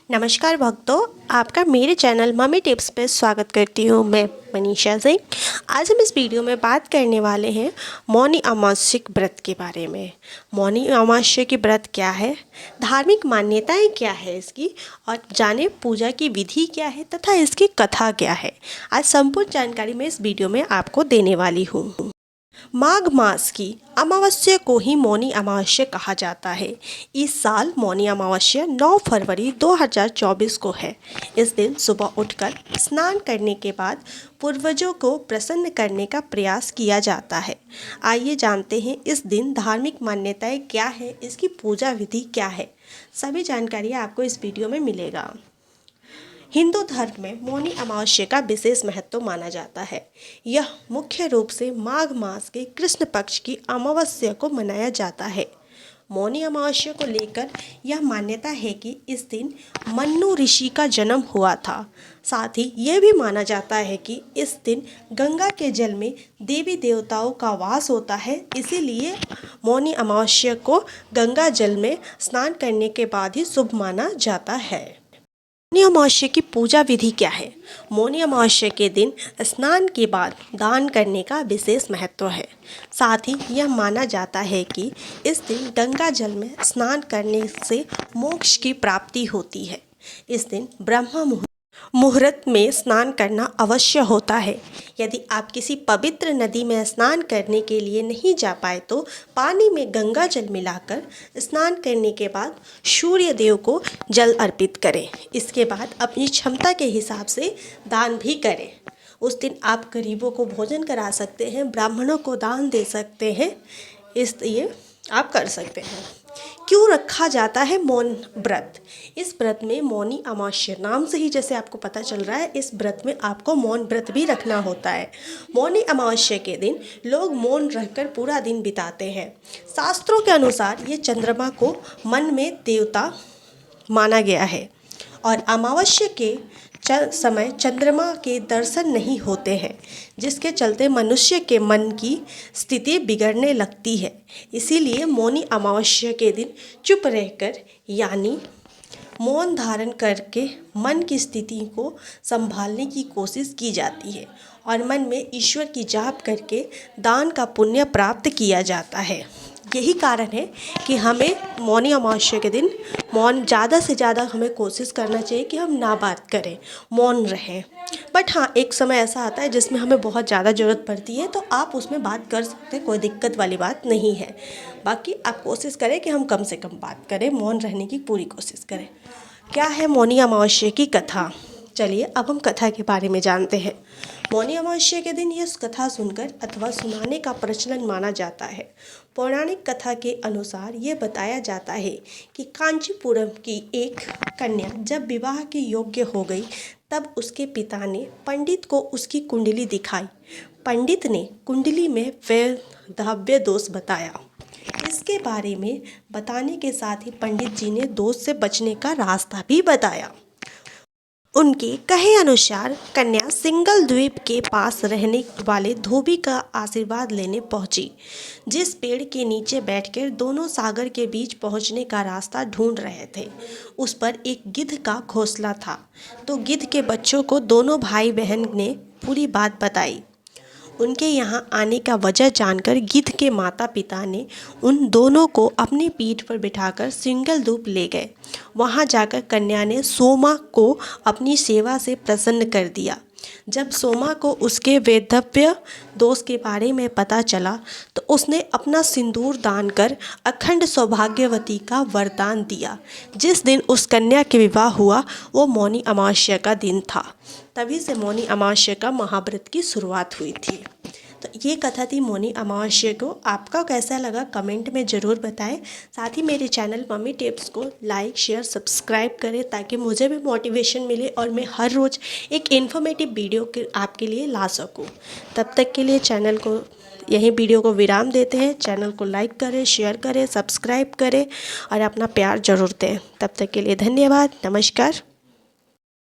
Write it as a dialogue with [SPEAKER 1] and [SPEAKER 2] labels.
[SPEAKER 1] नमस्कार भक्तों, आपका मेरे चैनल मम्मी टिप्स पे स्वागत करती हूँ। मैं मनीषा सिंह। आज हम इस वीडियो में बात करने वाले हैं मौनी अमावस्या व्रत के बारे में। मौनी अमावस्या की व्रत क्या है, धार्मिक मान्यताएं क्या है इसकी, और जाने पूजा की विधि क्या है तथा इसकी कथा क्या है। आज संपूर्ण जानकारी मैं इस वीडियो में आपको देने वाली हूँ। माघ मास की अमावस्या को ही मौनी अमावस्या कहा जाता है। इस साल मौनी अमावस्या 9 फरवरी 2024 को है। इस दिन सुबह उठकर स्नान करने के बाद पूर्वजों को प्रसन्न करने का प्रयास किया जाता है। आइए जानते हैं इस दिन धार्मिक मान्यताएं क्या है, इसकी पूजा विधि क्या है। सभी जानकारी आपको इस वीडियो में मिलेगा। हिंदू धर्म में मौनी अमावस्या का विशेष महत्व माना जाता है। यह मुख्य रूप से माघ मास के कृष्ण पक्ष की अमावस्या को मनाया जाता है। मौनी अमावस्या को लेकर यह मान्यता है कि इस दिन मन्नु ऋषि का जन्म हुआ था। साथ ही यह भी माना जाता है कि इस दिन गंगा के जल में देवी देवताओं का वास होता है। इसीलिए मौनी अमावस्या को गंगा जल में स्नान करने के बाद ही शुभ माना जाता है। मौनी अमावस्या की पूजा विधि क्या है। मौनी अमावस्या के दिन स्नान के बाद दान करने का विशेष महत्व है। साथ ही यह माना जाता है कि इस दिन गंगा जल में स्नान करने से मोक्ष की प्राप्ति होती है। इस दिन ब्रह्म मुहूर्त में स्नान करना अवश्य होता है। यदि आप किसी पवित्र नदी में स्नान करने के लिए नहीं जा पाए तो पानी में गंगा जल मिलाकर स्नान करने के बाद सूर्य देव को जल अर्पित करें। इसके बाद अपनी क्षमता के हिसाब से दान भी करें। उस दिन आप गरीबों को भोजन करा सकते हैं, ब्राह्मणों को दान दे सकते हैं। इसलिए आप कर सकते हैं। क्यों रखा जाता है मौन व्रत। इस व्रत में मौनी अमावस्या नाम से ही जैसे आपको पता चल रहा है, इस व्रत में आपको मौन व्रत भी रखना होता है। मौनी अमावस्या के दिन लोग मौन रहकर पूरा दिन बिताते हैं। शास्त्रों के अनुसार ये चंद्रमा को मन में देवता माना गया है और अमावस्या के समय चंद्रमा के दर्शन नहीं होते हैं, जिसके चलते मनुष्य के मन की स्थिति बिगड़ने लगती है। इसीलिए मौनी अमावस्या के दिन चुप रहकर यानी मौन धारण करके मन की स्थिति को संभालने की कोशिश की जाती है और मन में ईश्वर की जाप करके दान का पुण्य प्राप्त किया जाता है। यही कारण है कि हमें मौनी अमावस्या के दिन मौन ज़्यादा से ज़्यादा हमें कोशिश करना चाहिए कि हम ना बात करें, मौन रहें। बट हाँ, एक समय ऐसा आता है जिसमें हमें बहुत ज़्यादा ज़रूरत पड़ती है तो आप उसमें बात कर सकते हैं, कोई दिक्कत वाली बात नहीं है। बाकी आप कोशिश करें कि हम कम से कम बात करें, मौन रहने की पूरी कोशिश करें। क्या है मौनी अमावस्या की कथा। चलिए अब हम कथा के बारे में जानते हैं। मौनी अमावस्या के दिन यह कथा सुनकर अथवा सुनाने का प्रचलन माना जाता है। पौराणिक कथा के अनुसार ये बताया जाता है कि कांचीपुरम की एक कन्या जब विवाह के योग्य हो गई तब उसके पिता ने पंडित को उसकी कुंडली दिखाई। पंडित ने कुंडली में वैधव्य दोष बताया। इसके बारे में बताने के साथ ही पंडित जी ने दोष से बचने का रास्ता भी बताया। उनके कहे अनुसार कन्या सिंगल द्वीप के पास रहने वाले धोबी का आशीर्वाद लेने पहुंची। जिस पेड़ के नीचे बैठकर दोनों सागर के बीच पहुंचने का रास्ता ढूंढ रहे थे, उस पर एक गिद्ध का घोंसला था। तो गिद्ध के बच्चों को दोनों भाई बहन ने पूरी बात बताई। उनके यहाँ आने का वजह जानकर गिद्ध के माता पिता ने उन दोनों को अपनी पीठ पर बिठाकर सिंगल द्वीप ले गए। वहाँ जाकर कन्या ने सोमा को अपनी सेवा से प्रसन्न कर दिया। जब सोमा को उसके वैधव्य दोष के बारे में पता चला तो उसने अपना सिंदूर दान कर अखंड सौभाग्यवती का वरदान दिया। जिस दिन उस कन्या के विवाह हुआ वो मौनी अमावस्या का दिन था। तभी से मौनी अमावस्या का महाव्रत की शुरुआत हुई थी। तो ये कथा थी मौनी अमावस्या को। आपका कैसा लगा कमेंट में ज़रूर बताएं। साथ ही मेरे चैनल मम्मी टिप्स को लाइक शेयर सब्सक्राइब करें ताकि मुझे भी मोटिवेशन मिले और मैं हर रोज़ एक इन्फॉर्मेटिव वीडियो आपके लिए ला सकूं। तब तक के लिए चैनल को यही वीडियो को विराम देते हैं। चैनल को लाइक करें, शेयर करें, सब्सक्राइब करें और अपना प्यार ज़रूर दें। तब तक के लिए धन्यवाद। नमस्कार।